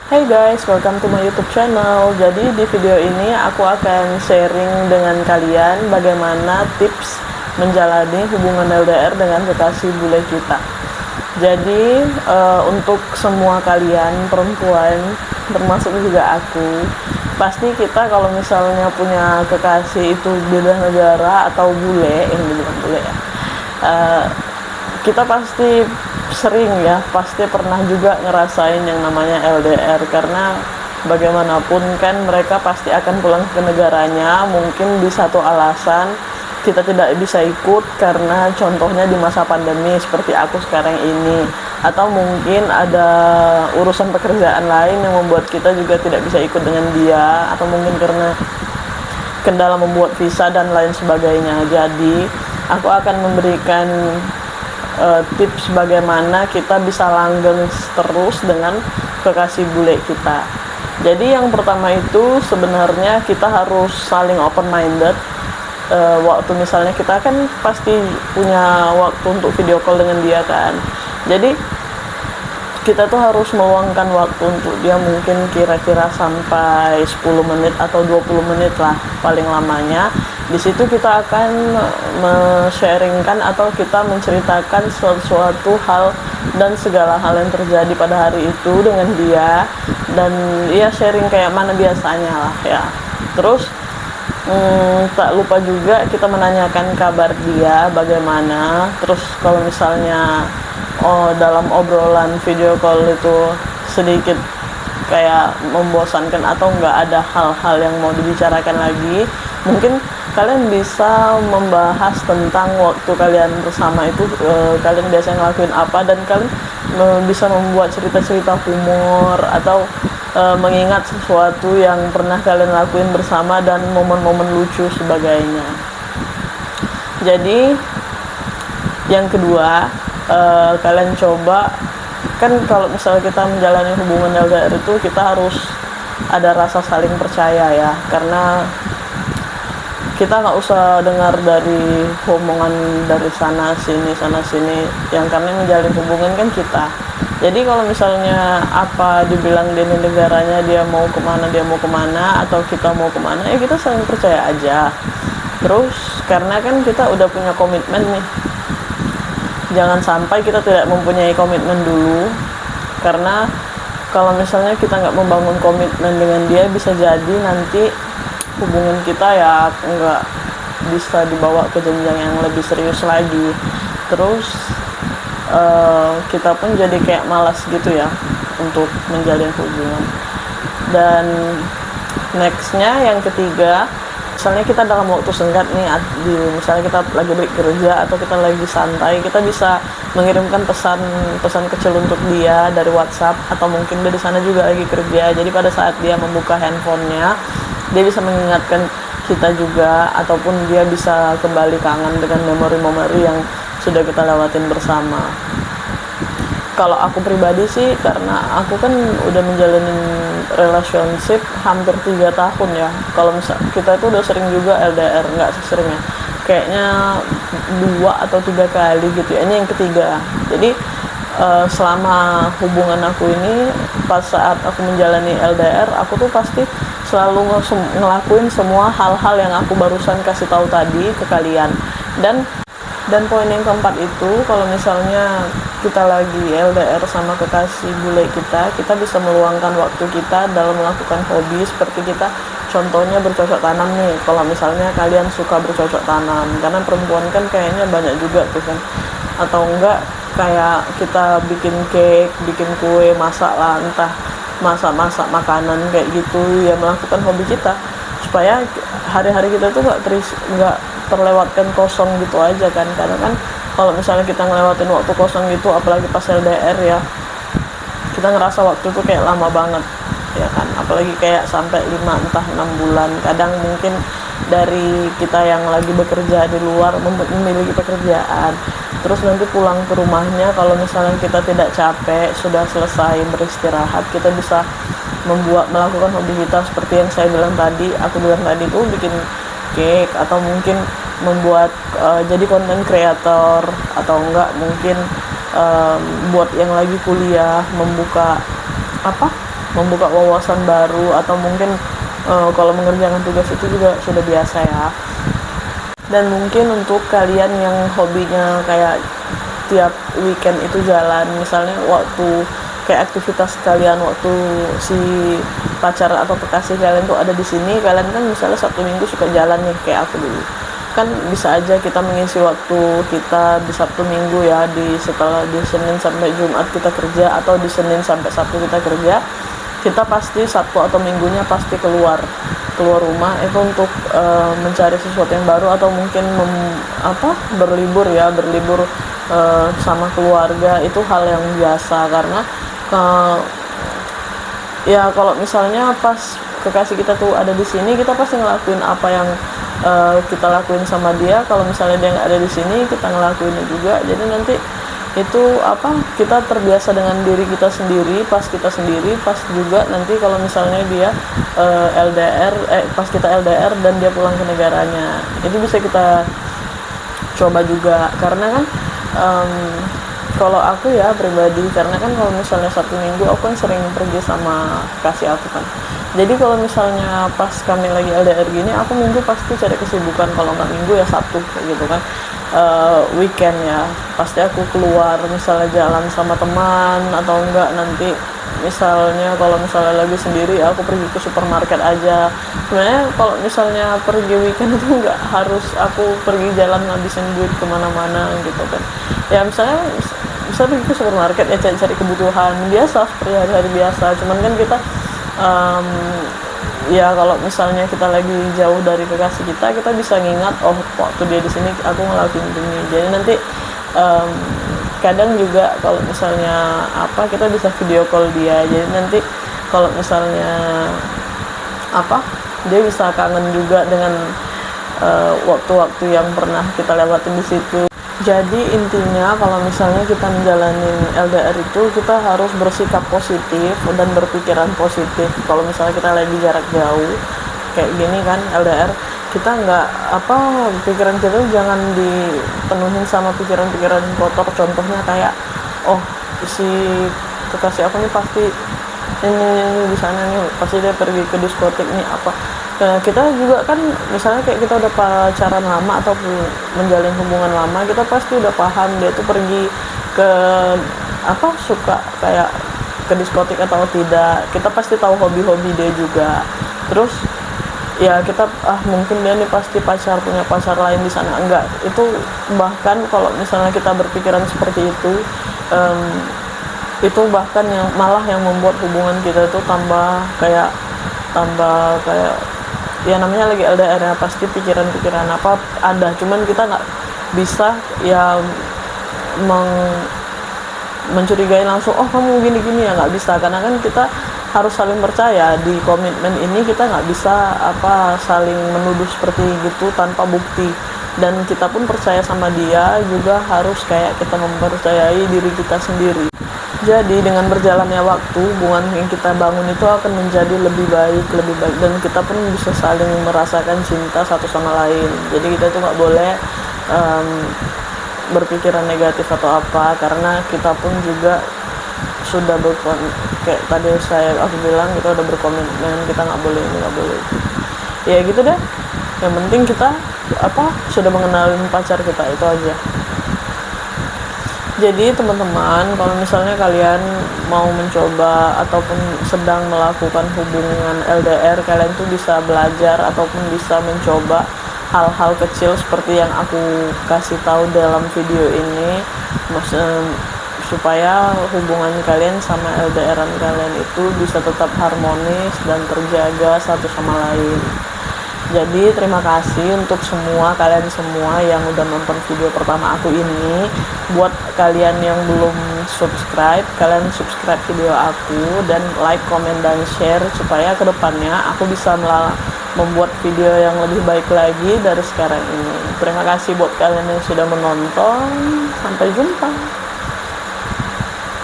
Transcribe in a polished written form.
Hey guys, welcome to my YouTube channel. Jadi di video ini aku akan sharing dengan kalian bagaimana tips menjalani hubungan LDR dengan kekasih bule kita. Jadi untuk semua kalian perempuan, termasuk juga aku, pasti kita kalau misalnya punya kekasih itu beda negara atau bule, yang dibilang bule ya, kita pasti sering ya, pasti pernah juga ngerasain yang namanya LDR, karena bagaimanapun kan mereka pasti akan pulang ke negaranya. Mungkin di satu alasan kita tidak bisa ikut karena contohnya di masa pandemi seperti aku sekarang ini, atau mungkin ada urusan pekerjaan lain yang membuat kita juga tidak bisa ikut dengan dia, atau mungkin karena kendala membuat visa dan lain sebagainya. Jadi aku akan memberikan tips bagaimana kita bisa langgeng terus dengan kekasih bule kita. Jadi yang pertama itu sebenarnya kita harus saling open minded. Waktu misalnya kita kan pasti punya waktu untuk video call dengan dia kan, jadi kita tuh harus meluangkan waktu untuk dia, mungkin kira-kira sampai 10 menit atau 20 menit lah paling lamanya. Di situ kita akan men-sharingkan atau kita menceritakan sesuatu hal dan segala hal yang terjadi pada hari itu dengan dia, dan ya sharing kayak mana biasanya lah ya. Terus tak lupa juga kita menanyakan kabar dia bagaimana. Terus kalau misalnya dalam obrolan video call itu sedikit kayak membosankan atau nggak ada hal-hal yang mau dibicarakan lagi, mungkin kalian bisa membahas tentang waktu kalian bersama itu, kalian biasanya ngelakuin apa, dan kalian bisa membuat cerita-cerita humor atau mengingat sesuatu yang pernah kalian lakuin bersama dan momen-momen lucu sebagainya. Jadi yang kedua, kalian coba, kan kalau misalnya kita menjalani hubungan LDR itu kita harus ada rasa saling percaya ya, karena kita nggak usah dengar dari omongan dari sana sini, yang kami menjalin hubungan kan kita. Jadi kalau misalnya apa dibilang di negaranya dia mau kemana atau kita mau kemana, ya kita saling percaya aja. Terus karena kan kita udah punya komitmen nih, jangan sampai kita tidak mempunyai komitmen dulu, karena kalau misalnya kita nggak membangun komitmen dengan dia, bisa jadi nanti hubungan kita ya nggak bisa dibawa ke jenjang yang lebih serius lagi. Terus kita pun jadi kayak malas gitu ya untuk menjalin hubungan. Dan nextnya yang ketiga, misalnya kita dalam waktu senggat nih, misalnya kita lagi bekerja atau kita lagi santai, kita bisa mengirimkan pesan kecil untuk dia dari WhatsApp, atau mungkin dia di sana juga lagi kerja. Jadi pada saat dia membuka handphonenya, dia bisa mengingatkan kita juga, ataupun dia bisa kembali kangen dengan memori-memori yang sudah kita lewatin bersama. Kalau aku pribadi sih, karena aku kan udah menjalani relationship hampir 3 tahun ya. Kalau misal kita itu udah sering juga LDR, nggak sering ya, kayaknya 2 atau 3 kali gitu ya, ini yang ketiga. Jadi selama hubungan aku ini, pas saat aku menjalani LDR, aku tuh pasti selalu ngelakuin semua hal-hal yang aku barusan kasih tahu tadi ke kalian. Dan poin yang keempat itu, kalau misalnya kita lagi LDR sama kekasih bule kita bisa meluangkan waktu kita dalam melakukan hobi seperti kita, contohnya bercocok tanam nih. Kalau misalnya kalian suka bercocok tanam, karena perempuan kan kayaknya banyak juga tuh kan, atau enggak kayak kita bikin cake, bikin kue, masak lah, entah masak makanan kayak gitu ya, melakukan hobi kita supaya hari-hari kita tuh nggak terlewatkan kosong gitu aja kan. Karena kan kalau misalnya kita ngelewatin waktu kosong gitu, apalagi pas LDR ya, kita ngerasa waktu itu kayak lama banget ya kan, apalagi kayak sampai 5 entah 6 bulan. Kadang mungkin dari kita yang lagi bekerja di luar, memiliki pekerjaan, terus nanti pulang ke rumahnya, kalau misalnya kita tidak capek, sudah selesai beristirahat, kita bisa melakukan hobi kita seperti yang aku bilang tadi tuh, bikin cake, atau mungkin membuat jadi konten kreator, atau enggak mungkin buat yang lagi kuliah membuka membuka wawasan baru, atau mungkin kalau mengerjakan tugas itu juga sudah biasa ya. Dan mungkin untuk kalian yang hobinya kayak tiap weekend itu jalan, misalnya waktu kayak aktivitas kalian waktu si pacar atau kekasih kalian tuh ada di sini, kalian kan misalnya Sabtu Minggu suka jalan nih kayak aku dulu, kan bisa aja kita mengisi waktu kita di Sabtu Minggu ya, setelah di Senin sampai Jumat kita kerja, atau di Senin sampai Sabtu kita kerja, kita pasti Sabtu atau Minggunya pasti keluar rumah itu untuk mencari sesuatu yang baru, atau mungkin berlibur sama keluarga. Itu hal yang biasa, karena ya kalau misalnya pas kekasih kita tuh ada di sini, kita pasti ngelakuin apa yang kita lakuin sama dia. Kalau misalnya dia nggak ada di sini, kita ngelakuinnya juga. Jadi nanti itu kita terbiasa dengan diri kita sendiri, pas juga nanti kalau misalnya dia pas kita LDR dan dia pulang ke negaranya, itu bisa kita coba juga. Karena kan kalau aku ya pribadi, karena kan kalau misalnya Sabtu Minggu aku kan sering pergi sama kasih aku kan, jadi kalau misalnya pas kami lagi LDR gini, aku Minggu pasti cari kesibukan, kalau nggak Minggu ya Sabtu gitu kan. Weekend ya pasti aku keluar, misalnya jalan sama teman, atau enggak nanti misalnya kalau misalnya lagi sendiri aku pergi ke supermarket aja. Sebenarnya kalau misalnya pergi weekend itu nggak harus aku pergi jalan ngabisin duit kemana-mana gitu kan ya. Misalnya bisa pergi ke supermarket ya, cari kebutuhan biasa seperti hari-hari biasa. Cuman kan kita ya kalau misalnya kita lagi jauh dari kekasih kita bisa ngingat, oh waktu dia di sini aku ngelakuin ini. Jadi nanti kadang juga kalau misalnya kita bisa video call dia, jadi nanti kalau misalnya dia bisa kangen juga dengan waktu-waktu yang pernah kita lewatin di situ. Jadi intinya kalau misalnya kita menjalani LDR itu, kita harus bersikap positif dan berpikiran positif. Kalau misalnya kita lagi jarak jauh kayak gini kan LDR, kita nggak pikiran kita jangan dipenuhin sama pikiran-pikiran kotor. Contohnya kayak, oh si kekasih aku nih pasti ini di sana nih, pasti dia pergi ke diskotik nih Nah, kita juga kan misalnya kayak kita udah pacaran lama atau menjalin hubungan lama, kita pasti udah paham dia tuh pergi ke suka kayak ke diskotik atau tidak. Kita pasti tahu hobi-hobi dia juga. Terus ya kita mungkin dia nih pasti punya pacar lain di sana, enggak. Itu bahkan kalau misalnya kita berpikiran seperti itu bahkan yang membuat hubungan kita itu tambah kayak ya namanya lagi LDR ya, pasti pikiran-pikiran ada. Cuman kita nggak bisa ya mencurigai langsung, oh kamu gini-gini ya, nggak bisa. Karena kan kita harus saling percaya di komitmen ini. Kita nggak bisa saling menuduh seperti gitu tanpa bukti. Dan kita pun percaya sama dia juga, harus kayak kita mempercayai diri kita sendiri. Jadi dengan berjalannya waktu, hubungan yang kita bangun itu akan menjadi lebih baik, dan kita pun bisa saling merasakan cinta satu sama lain. Jadi kita tuh nggak boleh berpikiran negatif atau karena kita pun juga sudah kayak tadi aku bilang, kita udah berkomitmen, kita nggak boleh ini, nggak boleh itu. Ya gitu deh. Yang penting kita sudah mengenalin pacar kita, itu aja. Jadi teman-teman, kalau misalnya kalian mau mencoba ataupun sedang melakukan hubungan LDR, kalian tuh bisa belajar ataupun bisa mencoba hal-hal kecil seperti yang aku kasih tahu dalam video ini, supaya hubungan kalian sama LDRan kalian itu bisa tetap harmonis dan terjaga satu sama lain. Jadi terima kasih untuk kalian semua yang udah nonton video pertama aku ini. Buat kalian yang belum subscribe, kalian subscribe video aku dan like, comment, dan share supaya kedepannya aku bisa membuat video yang lebih baik lagi dari sekarang ini. Terima kasih buat kalian yang sudah menonton. Sampai jumpa.